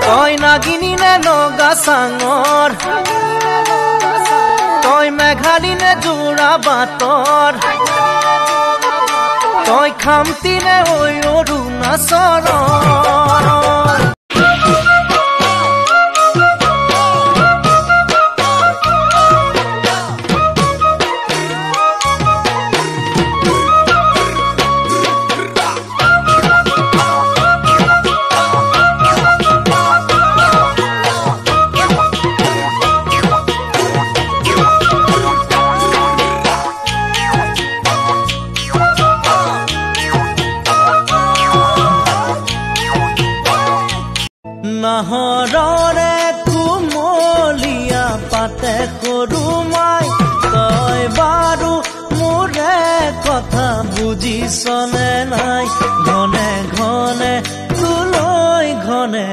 তই নাগিনী নে নগা চাঙৰ তই মেঘালী নে যোৰা বাটৰ তই খামতি নে অৰুণাচলৰ নাহৰৰে কুমলীয়া পাতে সৰু মাই তই বাৰু মোৰে কথা বুজিছনে নাই ঘনে ঘনে তোলৈ ঘনে